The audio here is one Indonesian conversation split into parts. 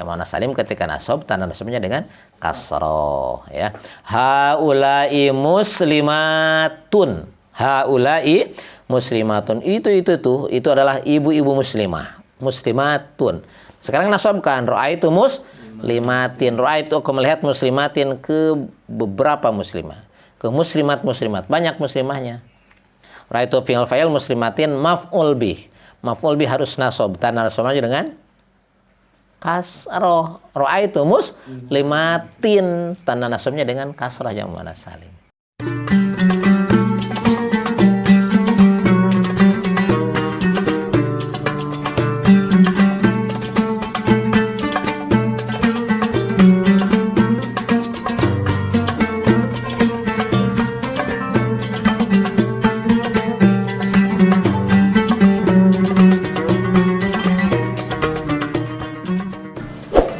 muannats salim ketika nasab tanda nasabnya dengan kasroh ya. Haula'i muslimatun. Haula'i muslimatun. Itu adalah ibu-ibu muslimah. Muslimatun. Sekarang nasabkan ra'aitu muslimatin. Ra'aitu aku melihat muslimatin ke beberapa muslimah. Ke muslimat. Banyak muslimahnya. Ra'aitu fi'il fa'il muslimatin maf'ul bih. Maf'ul bih harus nasab. Tanda nasabnya dengan kasroh. Ra'aitu muslimatin. Tanda nasabnya dengan kasroh yang muannats salim.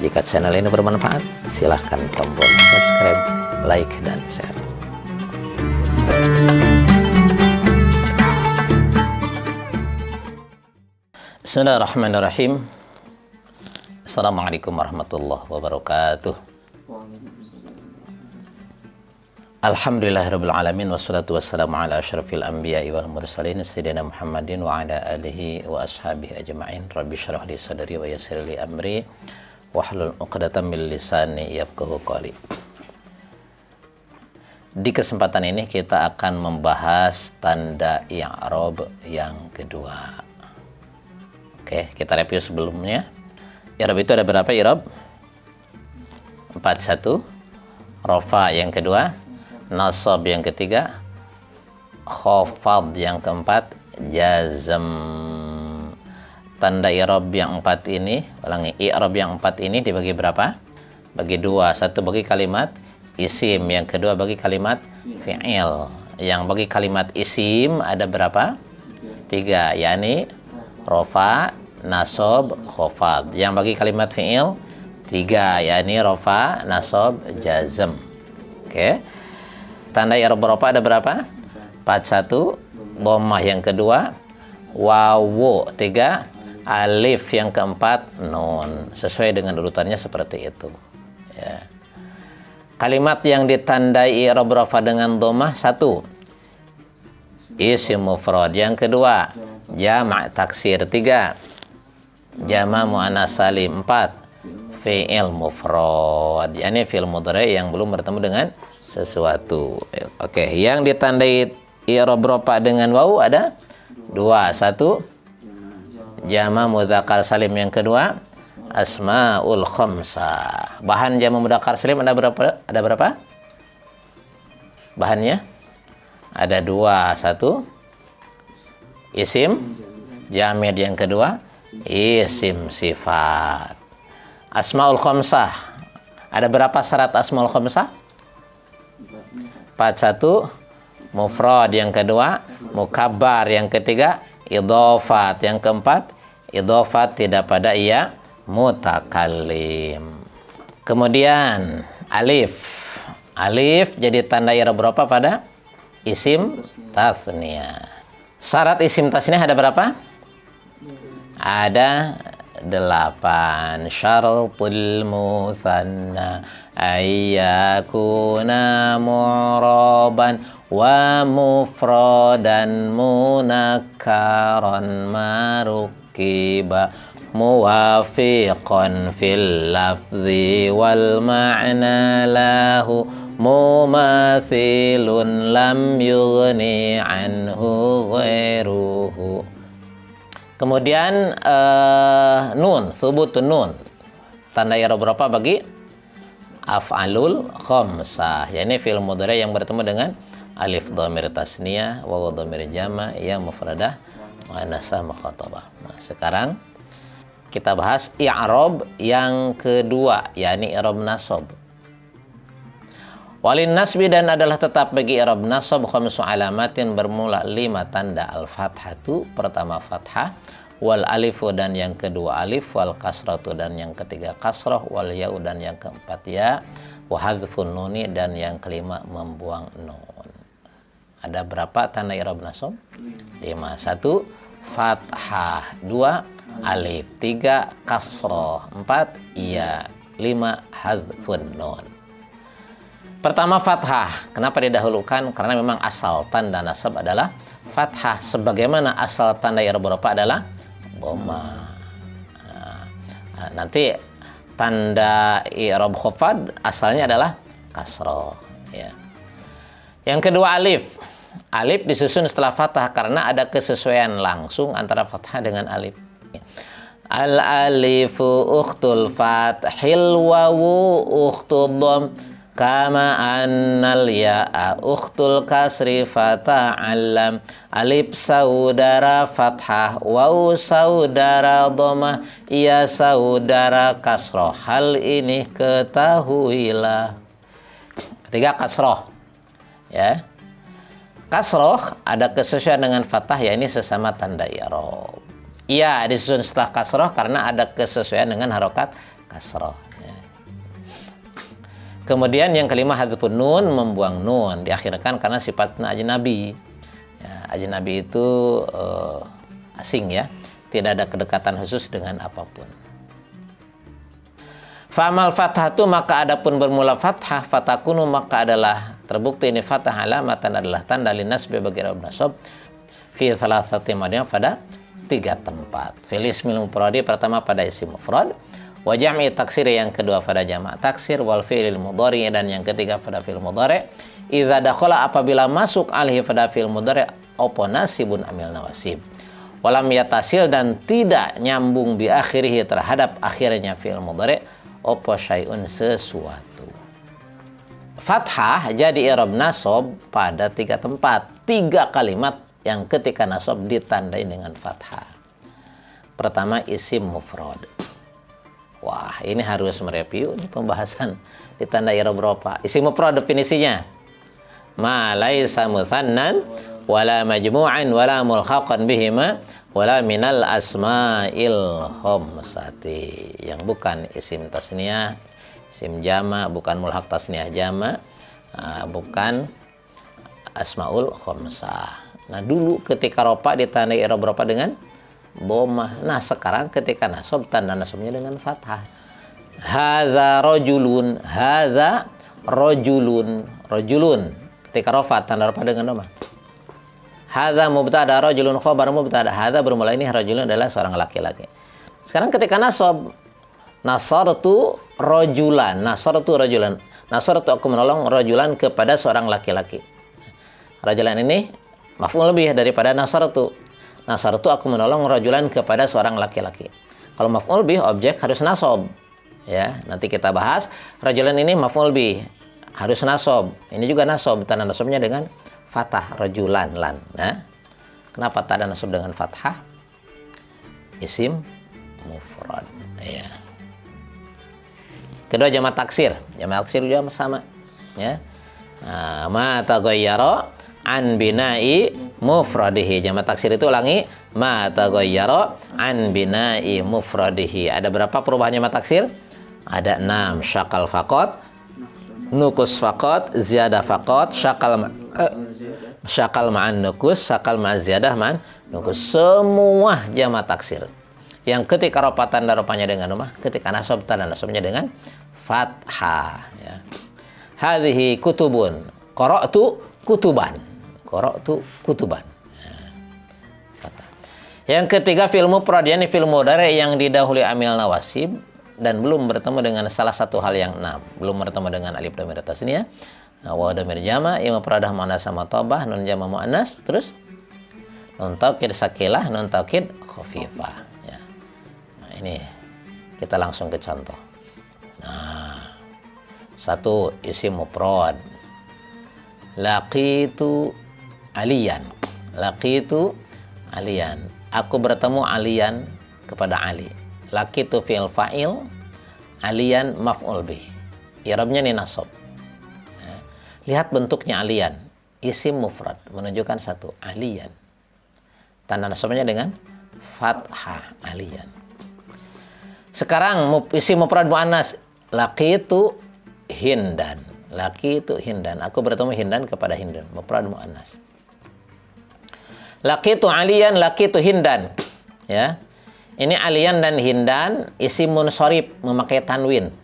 Jika channel ini bermanfaat, silahkan tombol subscribe, like, dan share. Bismillahirrahmanirrahim. Assalamualaikum warahmatullahi wabarakatuh. Alhamdulillahirabbil alamin wassalatu wassalamu ala asyrafil anbiya'i wal mursalin sayyidina Muhammadin wa ala alihi wa ashabihi ajma'in. Rabbi shrah li sadri wa yassir li amri wahlul 'uqdatam min lisani yafqahu qawli. Di kesempatan ini kita akan membahas tanda i'rab yang kedua. Oke, kita review sebelumnya. I'rab itu ada berapa i'rab? 4. 1 rafa yang kedua, nasab yang ketiga, khafad yang keempat, jazm. Tanda i'rab yang 4 ini, ulangi, i'rab yang 4 ini dibagi berapa? Bagi 2. 1 bagi kalimat isim, yang kedua bagi kalimat fi'il. Yang bagi kalimat isim ada berapa? 3, yakni rafa, nasab, khafad. Yang bagi kalimat fi'il 3, yakni rafa, nasab, jazm. Oke. Tanda i'rab rafa ada berapa? 4. 1 dhammah yang kedua, wawu 3, alif yang keempat, nun. Sesuai dengan urutannya seperti itu ya. Kalimat yang ditandai i'rab rafa dengan dhammah: 1 isim mufrad, yang kedua jama' taksir, 3 jama' muannats salim, 4 fi'il mufrad, yakni fi'il mudhari yang belum bertemu dengan sesuatu. Oke, yang ditandai i'rab rafa dengan wawu ada 2. 1 jama' mudzakkar salim, yang kedua asmaul khamsah. Bahan jama' mudzakkar salim ada berapa? Ada berapa? Bahannya ada 2. 1 isim jamid, yang kedua isim sifat. Asmaul khamsah ada berapa syarat asmaul khamsah? 4. 1 mufrad, yang kedua mukabbar, yang ketiga idhofat, yang keempat idhofat tidak pada ia mutakallim. Kemudian alif jadi tanda i'rab berapa pada isim tasniyah. Syarat isim tasniyah ada berapa? Ada 8. Syaratul musanna ayyakuna mu'raban wa mufradan munakkaran marukiba muwafiqan fil lafzi wal ma'na lahu mumathilun lam yughni anhu ghairuhu. Kemudian nun, subutun nun. Tanda i'rab berapa bagi af'alul khamsah, yakni fi'il mudhari yang bertemu dengan alif dhamir tasniyah, wawu dhamir jama', ya mufradah, muannasah mukhatabah. Nah, sekarang kita bahas i'rab yang kedua, yakni i'rab nasab. Walin nasbi, dan adalah tetap bagi i'rab nasab khamsu alamatin, bermula 5 tanda. Al-fathatu, pertama fathah, wal alifu, dan yang kedua alif, wal kasratu, dan yang ketiga kasrah, wal ya'u, dan yang keempat ya, wa hadzfun nuni, dan yang kelima membuang nun. Ada berapa tanda i'rab nasab? 5. 1 fathah, 2 alif. 3 kasroh. 4 iya. 5 hadzfun nun. Pertama fathah. Kenapa didahulukan? Karena memang asal tanda nasab adalah fathah. Sebagaimana asal tanda i'rab rafa adalah dhamma. Nanti tanda i'rab khafad asalnya adalah kasroh. Ya. Yang kedua alif. Alif disusun setelah fathah karena ada kesesuaian langsung antara fathah dengan alif. Al-alifu ukhtul fathil wawu ukhtul dham kama annal ya'a ukhtul kasri fata'allam. Alif saudara fathah, wawu saudara dhammah, ya saudara kasroh. Hal ini ketahuilah. Ketiga kasroh. Ya. Kasroh ada kesesuaian dengan fathah, ya ini sesama tanda i'rab. Iya disusun setelah kasroh karena ada kesesuaian dengan harokat kasroh. Ya. Kemudian yang kelima hadzfun nun, membuang nun, diakhirkan karena sifatnya ajnabi. Ya, ajnabi itu asing ya, tidak ada kedekatan khusus dengan apapun. Fa'amal fathatu, maka adapun bermula fathah, fatakunu maka adalah terbukti ini fathah alamatan adalah tanda linasbi bagi i'rab nasab fi salasati madinah pada 3 tempat. Fil ismil mufradi pertama pada isim mufrad, wa jam'i taksir yang kedua pada jamak taksir, wal fi'lil mudhari dan yang ketiga pada fi'il mudhari. Idza dakhala apabila masuk alaihi pada fi'il mudhari apa nasibun amil nawasib. Walam yatasil dan tidak nyambung bi akhirih terhadap akhirnya fi'il mudhari apa syai'un sesuatu. Fathah jadi i'rab nasab pada 3 tempat, 3 kalimat yang ketika nasab ditandai dengan fathah. Pertama isim mufrad. Wah, ini harus mereview pembahasan ditanda i'rab rafa. Isim mufrad definisinya ma laisa mutsannan wala majmu'an wala mulhaqan bihima wala minal asma'il khamsati. Yang bukan isim tasniyah, isim jama, bukan mulhaq tasniyah jama, bukan asmaul khamsah. Nah, dulu ketika rafa ditandai i'rab rafa dengan dhammah. Nah, sekarang ketika nasab tanda nasabnya dengan fathah. Hadza rajulun, hadza rajulun, rajulun. Ketika rafa tanda rafa dengan dhammah. Hadza mubtada, rajulun khabar mubtada. Hadza bermula ini rajulun adalah seorang laki-laki. Sekarang ketika nasab, nasartu rajulan, nasartu rajulan. Nasartu aku menolong rajulan kepada seorang laki-laki. Rajulan ini maf'ul bih daripada nasartu. Nasartu aku menolong rajulan kepada seorang laki-laki. Kalau maf'ul bih objek harus nasab. Ya, nanti kita bahas rajulan ini maf'ul bih harus nasab. Ini juga nasab, tanda nasabnya dengan fathah rajulan lan. Nah, kenapa tanda nasab dengan fathah? Isim mufrad. Ya. Kedua jamak taksir. Jamak taksir juga sama. Ya. Ma taghayyara an bina'i mufradihi. Jamak taksir itu ulangi ma taghayyara an bina'i mufradihi. Ada berapa perubahan jamak taksir? Ada 6. Syakal faqat, nukus faqat, ziyadah faqat, syakal ma'an nukus, syakal ma'an ziyadah ma'an nukus. Semua jamak taksir. Yang ketika rafa tanda rafanya dengan dhammah, ketika nasab tanda nasabnya dengan fathah. Ya. Hadhihi kutubun, qara'tu kutuban. Qara'tu kutuban. Yang ketiga fi'il mufrad, yakni fi'il mudhari yang didahului amil nawasib dan belum bertemu dengan salah satu hal yang 6. Belum bertemu dengan alif dhamir tasniyah, wa dhamir jama', ya mufradah muannas sama thabah, nun jama' muannas, terus nun taukid sakilah, nun taukid khafifah. Ya. Nah, ini kita langsung ke contoh. Nah, 1 isim mufrad. Laqitu aliyan. Laqitu aliyan. Aku bertemu aliyan kepada Ali. Laqitu fi'il fa'il, aliyan maf'ul bih. I'rabnya ini nasab. Ya. Lihat bentuknya aliyan. Isim mufrad menunjukkan 1 aliyan. Tanda nasabnya dengan fathah aliyan. Sekarang isim mufrad muannas. Laqitu hindan. Laqitu hindan. Aku bertemu hindan kepada hindan. Mufrad muannas. Laqitu aliyan, laqitu hindan. Ya. Ini Aliyan dan Hindan isim munsharif memakai tanwin.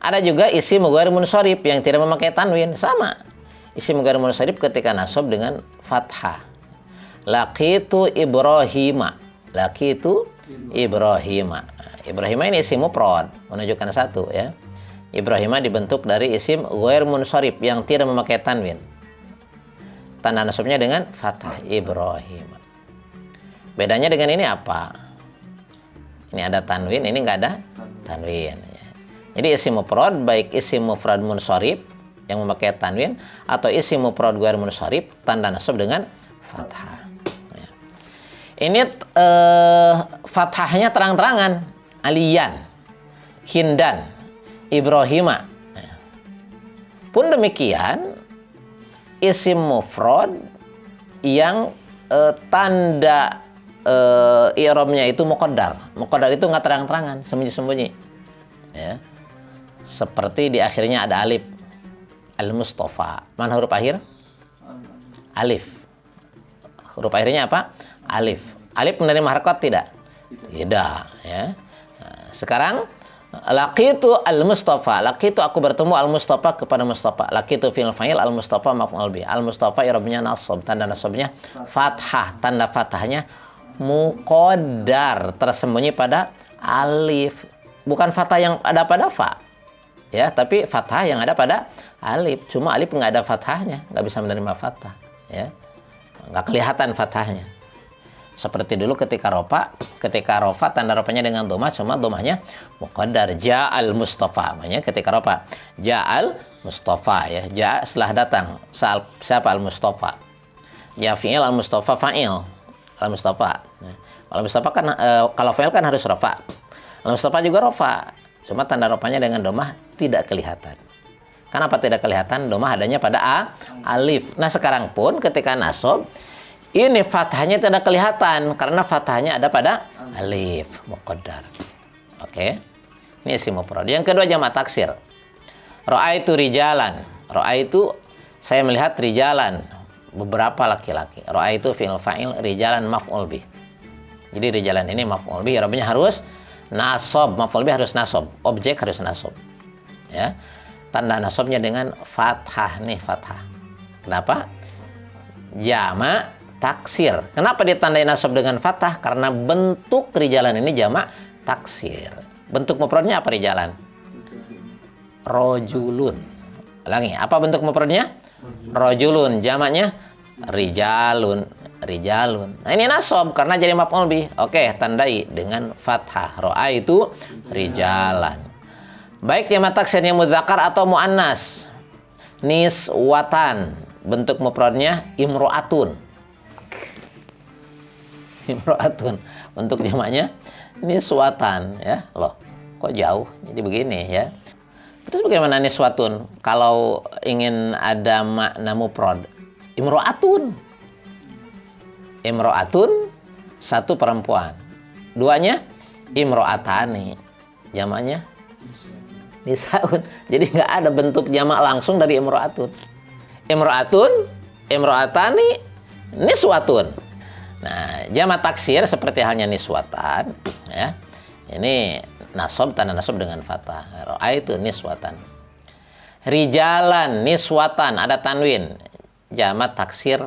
Ada juga isim ghair munsharif yang tidak memakai tanwin, sama. Isim ghair munsharif ketika nasab dengan fathah. Laqitu Ibrahima. Laqitu Ibrahima. Ibrahima ini isim mufrad, menunjukkan satu ya. Ibrahima dibentuk dari isim ghair munsharif yang tidak memakai tanwin. Tanda nasabnya dengan fathah, Ibrahima. Bedanya dengan ini apa? Ini ada tanwin, ini enggak ada tanwin. Jadi isim mufrad baik isim mufrad munsharif yang memakai tanwin atau isim mufrad ghair munsharif tanda nasab dengan fathah. Ini fathahnya terang-terangan. Aliyan, Hindan, Ibrahima. Pun demikian isim mufrad yang tanda i'rabnya itu muqaddar. Muqaddar itu nggak terang-terangan, sembunyi-sembunyi. Ya. Seperti di akhirnya ada alif. Al-Mustafa. Mana huruf akhir? Alif. Huruf akhirnya apa? Alif. Alif menerima harakat tidak? Tidak. Ya. Nah, sekarang laqitu al-Mustafa. Laqitu aku bertemu al-Mustafa kepada Mustafa. Laqitu fi'il fa'il al-Mustafa maf'ul bih. Al-Mustafa i'rabnya nasab, tanda nasabnya fathah, tanda fathahnya muqaddar, tersembunyi pada alif. Bukan fathah yang ada pada fa. Ya, tapi fathah yang ada pada alif. Cuma alif nggak ada fathahnya, nggak bisa menerima fathah. Ya, nggak kelihatan fathahnya. Seperti dulu ketika rofa tanda rofanya dengan domah, cuma domahnya muqaddar. Ja'al Mustafa, makanya ketika rofa Ja'al Mustafa ya. Ja setelah datang. Siapa al-Mustafa? Ya fi'il al-Mustafa fa'il. Al-Mustafa. Al-Mustafa kan kalau fa'il kan harus rofa. Al-Mustafa juga rofa. Cuma tanda rofanya dengan domah tidak kelihatan. Kenapa tidak kelihatan? Domah adanya pada alif. Nah sekarang pun ketika nasab ini fathahnya tidak kelihatan karena fathahnya ada pada alif muqaddar. Oke. Ini isim mufrad. Yang kedua jamak taksir. Ra'aitu rijalan. Ra'aitu saya melihat rijalan, beberapa laki-laki. Ra'aitu fi'il fa'il, rijalan maf'ul bih. Jadi rijalan ini maf'ul bih, i'rabnya harus nasab, maf'ul bih harus nasab, objek harus nasab. Ya. Tanda nasabnya dengan fathah nih, fathah. Kenapa? Jamak taksir. Kenapa ditandai nasab dengan fathah? Karena bentuk rijalan ini jamak taksir. Bentuk mufradnya apa rijalan? Rojulun. Ulangi, apa bentuk mufradnya? Rojulun. Jamaknya rijalun. Rijalun. Nah ini nasab karena jadi maf'ul bih. Oke, tandai dengan fathah. Ra'aitu rijalan. Baik jamak taksirnya mudzakkar atau muannas. Niswatan. Bentuk mufradnya imro'atun. Imro'atun. Bentuk jamaknya niswatan ya. Loh, kok jauh? Jadi begini ya. Terus bagaimana niswatun? Kalau ingin ada makna mufrad, imro'atun. Imro'atun satu perempuan. Duanya imro'atani. Jamaknya nisaun. Jadi nggak ada bentuk jamak langsung dari imro'atun. Imro'atun, imro'atani, niswatun. Nah, jamak taksir seperti halnya niswatan, ya. Ini nasab, tanda nasab dengan fathah. Ra'aitu niswatan. Rijalan, niswatan, ada tanwin. Jamak taksir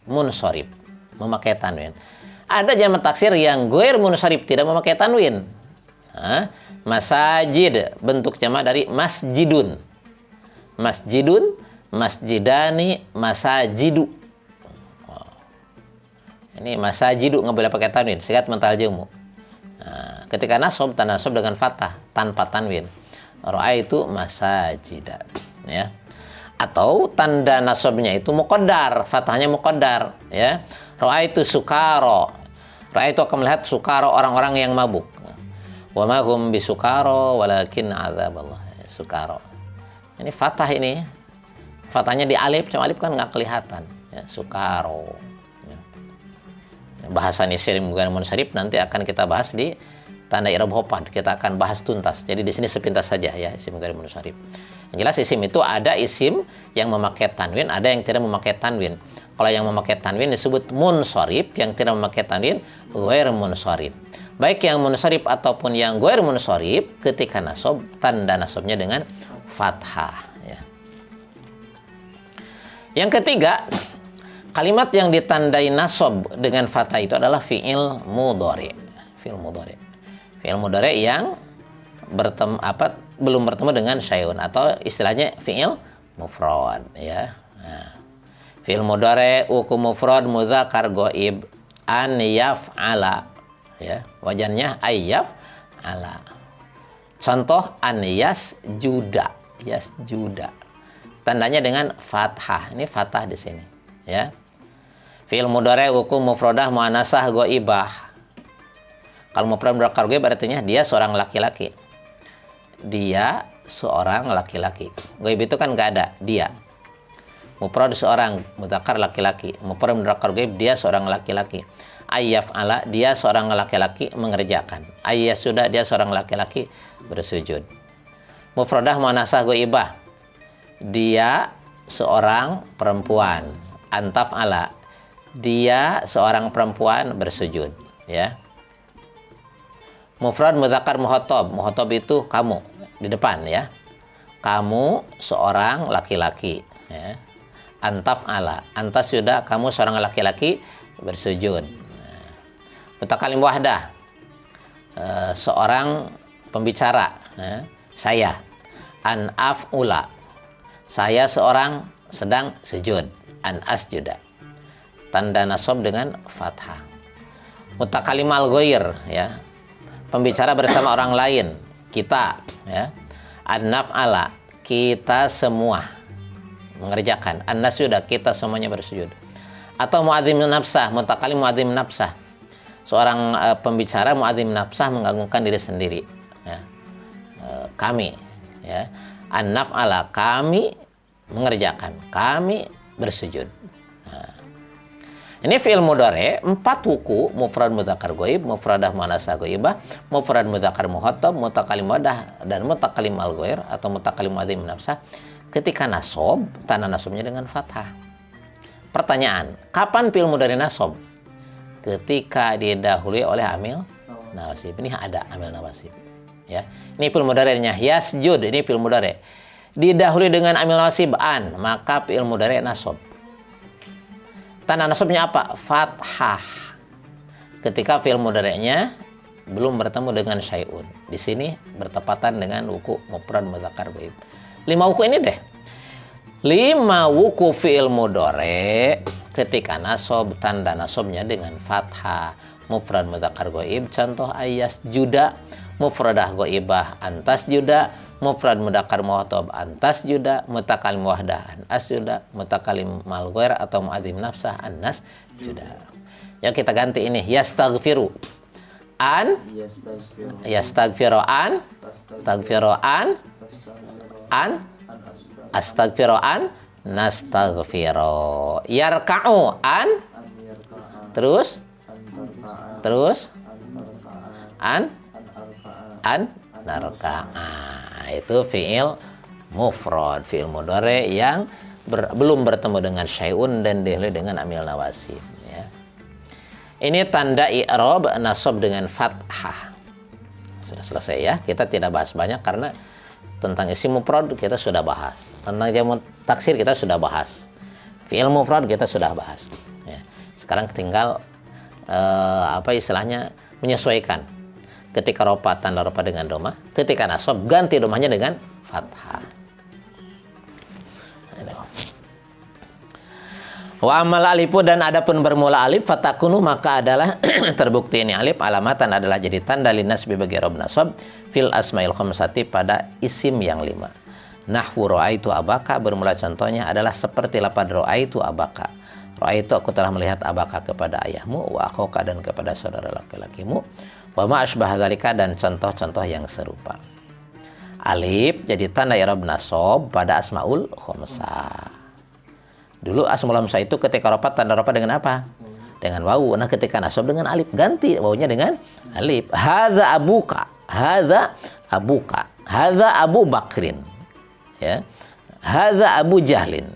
munsharif, memakai tanwin. Ada jamak taksir yang ghair munsharif, tidak memakai tanwin. Masajid, bentuk jamak dari masjidun. Masjidun, masjidani, masajidu. Ini masajidu nggak boleh pakai tanwin, sigat mental jemu. Nah, ketika nasab, tanda nasab dengan fathah tanpa tanwin. Ra'aitu masajida, ya. Atau tanda nasabnya itu muqaddar, fathahnya muqaddar, ya. Ra'aitu sukaro. Ra'aitu akan melihat sukaro, orang-orang yang mabuk. Wa ma hum bisukaro walakin azaballah. Sukaro. Ini fathah ini. Fathahnya di alif, cuma alif kan nggak kelihatan, ya. Sukaro. Bahasan isim ghair munsharif nanti akan kita bahas di tanda i'rab hofad. Kita akan bahas tuntas. Jadi di sini sepintas saja ya isim ghair munsharif. Yang jelas isim itu ada isim yang memakai tanwin, ada yang tidak memakai tanwin. Kalau yang memakai tanwin disebut munsharif, yang tidak memakai tanwin ghair munsharif. Baik yang munsharif ataupun yang ghair munsharif, ketika nasab tanda nasabnya dengan fathah ya. Yang ketiga, kalimat yang ditandai nasab dengan fathah itu adalah fi'il mudhari. Fi'il mudhari. Fi'il mudhari yang belum bertemu dengan syai'un, atau istilahnya fi'il mufrad ya. Nah, fi'il mudhari hukum mufrad mudzakkar ghaib an yaf'ala ya. Wajannya ayyaf'ala. Contoh an yasjuda. Yasjuda. Tandanya dengan fathah. Ini fathah di sini ya. Fi'il mudhari hukum mufradah muannasah ghaibah. Kalau mufrad mudzakkar ghaib artinya dia seorang laki-laki. Dia seorang laki-laki. Ghaib itu kan enggak ada, dia. Mufrad seorang, mudzakkar laki-laki. Mufrad mudzakkar ghaib dia seorang laki-laki. Ayyaf'ala dia seorang laki-laki mengerjakan. Ayyasuda dia seorang laki-laki bersujud. Mufradah muannasah ghaibah. Dia seorang perempuan. Antaf'ala dia seorang perempuan bersujud ya. Mufrad mudzakkar muhatab. Muhatab itu kamu di depan ya. Kamu seorang laki-laki ya. Antaf'ala antas sudah kamu seorang laki-laki bersujud. Mutakalim wahdah seorang pembicara ya. Saya. An af'ula saya seorang sedang sujud. An asjuda tanda nasab dengan fathah. Mutakalim al-ghair ya, pembicara bersama orang lain, kita ya. An-naf'ala kita semua mengerjakan. An-nasjuda kita semuanya bersujud. Atau muadzim nafsah, mutakalim muadzim nafsah, seorang pembicara muadzim nafsah menggantungkan diri sendiri ya. Kami ya. An-naf'ala kami mengerjakan, kami bersujud. Ini fi'il mudhari 4 wuku, mufrad mudzakkar ghaib, mufradah muannasah ghaibah, mufrad mudzakkar muhattab, mutakalim wadah dan mutakalim al-ghair atau mutakalim muadzim nafsah. Ketika nasab, tanda nasabnya dengan fathah. Pertanyaan, kapan fi'il mudhari nasab? Ketika didahului oleh amil nawasib. Ini ada amil nawasib. Ya. Ini fi'il mudhari'nya yasjud, ini fi'il mudhari. Didahului dengan amil nawasib an, maka fi'il mudhari nasab. Tanda nasabnya apa? Fathah. Ketika fi'il mudhari'nya belum bertemu dengan syai'un. Di sini bertepatan dengan wuku mufrad mudzakkar ghaib. 5 wuku ini deh. 5 wuku fi'il mudhari ketika nasab tanda nasabnya dengan fathah. Mufrad mudzakkar ghaib contoh ayas juda, mufradah ghaibah antas juda, mufrad mudzakkar muhattab antas juda, mutakalim wahdah an asjuda, mutakalim mal ghair atau muadzim nafsah annas juda. Ya kita ganti ini yastaghfiru an yastaghfiru an taghfiru an astaghfiru an nastaghfiru yarka'u an terus an narka'a. Itu fi'il mufrad, fi'il mudhari yang belum bertemu dengan syai'un dan dihilai dengan amil nawasib ya. Ini tanda i'rab nasab dengan fathah. Sudah selesai ya. Kita tidak bahas banyak karena tentang isim mufrad kita sudah bahas. Tentang jamu taksir kita sudah bahas. Fi'il mufrad kita sudah bahas ya. Sekarang tinggal istilahnya menyesuaikan. Ketika ropa tanda ropa dengan doma, ketika nasab ganti domanya dengan fathah. Wa amal alifu dan adapun bermula alif fatakunu maka adalah terbukti ini alif alamatan adalah jadi tanda linasbi bagi rob nasab fil asmail khamsati pada isim yang 5. Nahwu ra'aitu abaka bermula contohnya adalah seperti lafaz ra'aitu abaka. Ra'aitu aku telah melihat abaka kepada ayahmu wa akhuka dan kepada saudara laki-lakimu. Wa ma asbah dzalika dan contoh-contoh yang serupa. Alif jadi tanda i'rab nasab pada asmaul khamsah. Dulu asmaul khamsah itu ketika rapat tanda rapat dengan apa? Dengan wawu. Nah, ketika nasab dengan alif ganti wawunya dengan alif. Hadza abuka. Hadza abuka. Hadza Abu Bakrin. Ya. Hadza Abu Jahlin.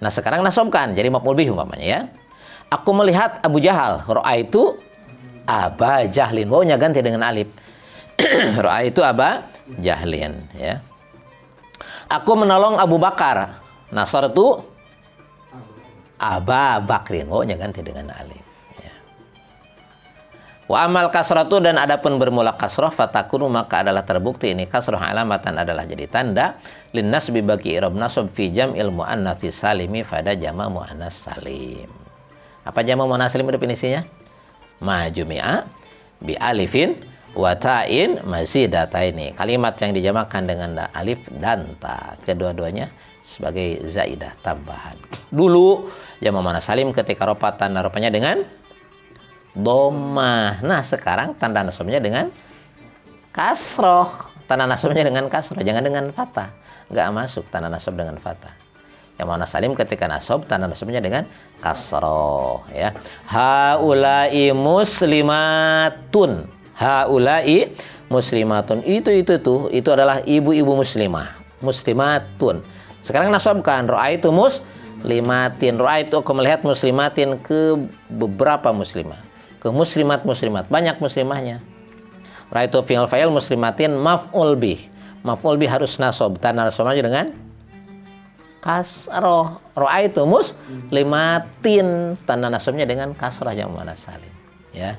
Nah, sekarang nasobkan jadi maf'ul bih umpamanya ya. Aku melihat Abu Jahal. Ra'aitu Aba Jahlin. Wawnya ganti dengan alif. Ra'aitu Aba Jahlin ya. Aku menolong Abu Bakar. Nasartu Aba Bakrin. Wawnya ganti dengan alif ya. Wa amal kasratu, dan adapun bermula kasroh, fatakunu, maka adalah terbukti ini kasroh alamatan adalah jadi tanda lin nasbi bagi i'rab nasab fi jam'il muannats salimi pada jama' muannas salim. Apa jama' muannas salim definisinya? Ma jumi'a bi alifin wa ta'in mazidataini. Kalimat yang dijamakan dengan alif dan ta, kedua-duanya sebagai zaidah tambahan. Dulu jama' muannas salim ketika rafa tanda rafanya dengan dhammah. Nah, sekarang tanda nasabnya dengan kasroh. Tanda nasabnya dengan kasroh, jangan dengan fathah. Enggak masuk tanda nasab dengan fathah. Yang muannas salim ketika nasab tanda nasabnya dengan kasroh ya. Haula'i muslimatun. Haula'i muslimatun. Itu adalah ibu-ibu muslimah. Muslimatun. Sekarang nasabkan ra'aitu muslimatin. Ra'aitu, aku melihat muslimatin, ke beberapa muslimah. Ke muslimat, banyak muslimahnya. Ra'aitu fi'il fa'il muslimatin maf'ul bih. Maf'ul bih harus nasab, tanda nasabnya dengan kasroh. Ra'aitu muslimatin, tanda nasabnya dengan kasroh yang muannas salim ya.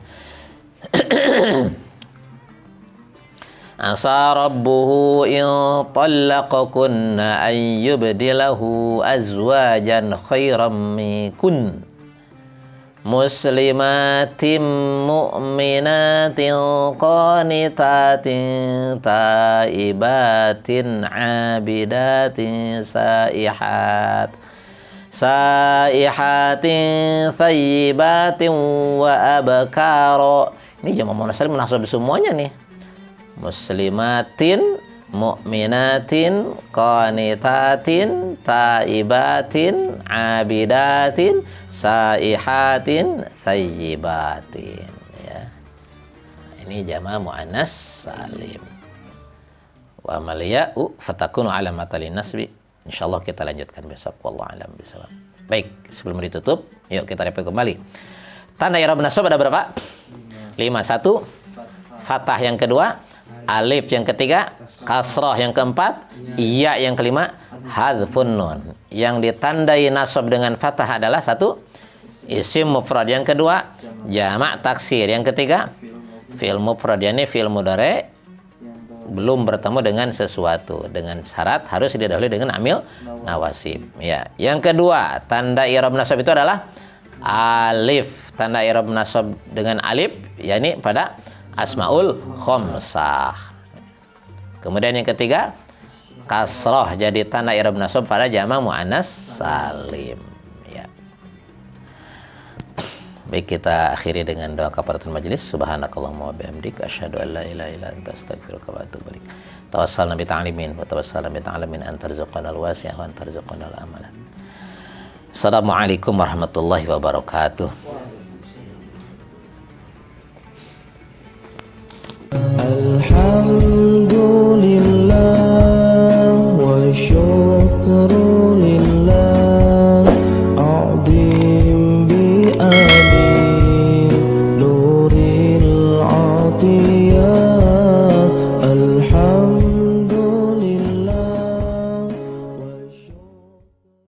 Asa rabbuhu in talaqakunna an yubdilahu azwajan khairam minkun muslimatin mu'minatin qanitatin taibatin abidatin saihatin thayyibatin wa abkara. Ini jama' muannas salim menasab semuanya nih. Muslimatin mu'minatin qanitatin taibatin abidatin saihatin thayyibatin ya. Ini jama' muannas salim. Wa maliya'u fatakunu alamatan linnasbi. Insyaallah kita lanjutkan besok, wallahu a'lam bishawab. Baik, sebelum ditutup yuk kita repeat kembali. Tanda i'rab nasab ada berapa? 5. 1 fathah, yang kedua alif, yang ketiga kasrah, yang keempat iya, yang kelima hadzfun nun. Yang ditandai nasab dengan fathah adalah 1 isim mufrad, yang kedua jamak taksir, yang ketiga fi'il mufrad, yakni fi'il mudhari belum bertemu dengan sesuatu, dengan syarat harus didahului dengan amil nawasib ya. Yang kedua tanda i'rab nasab itu adalah alif. Tanda i'rab nasab dengan alif yakni pada asmaul khamsah. Kemudian yang ketiga kasrah, jadi tanda i'rab nasab pada jama' muannas salim ya. Baik, kita akhiri dengan doa kafaratul majelis. Subhanakallahumma wa bihamdika asyhadu an la ilaha illa anta astaghfiruka wa atubu ilaik. Tawassalna bi ta'limin wa tawassalna bi ta'lamin an tarzuqana al-wasi'ah wa an tarzuqana al-amala. Assalamualaikum warahmatullahi wabarakatuh.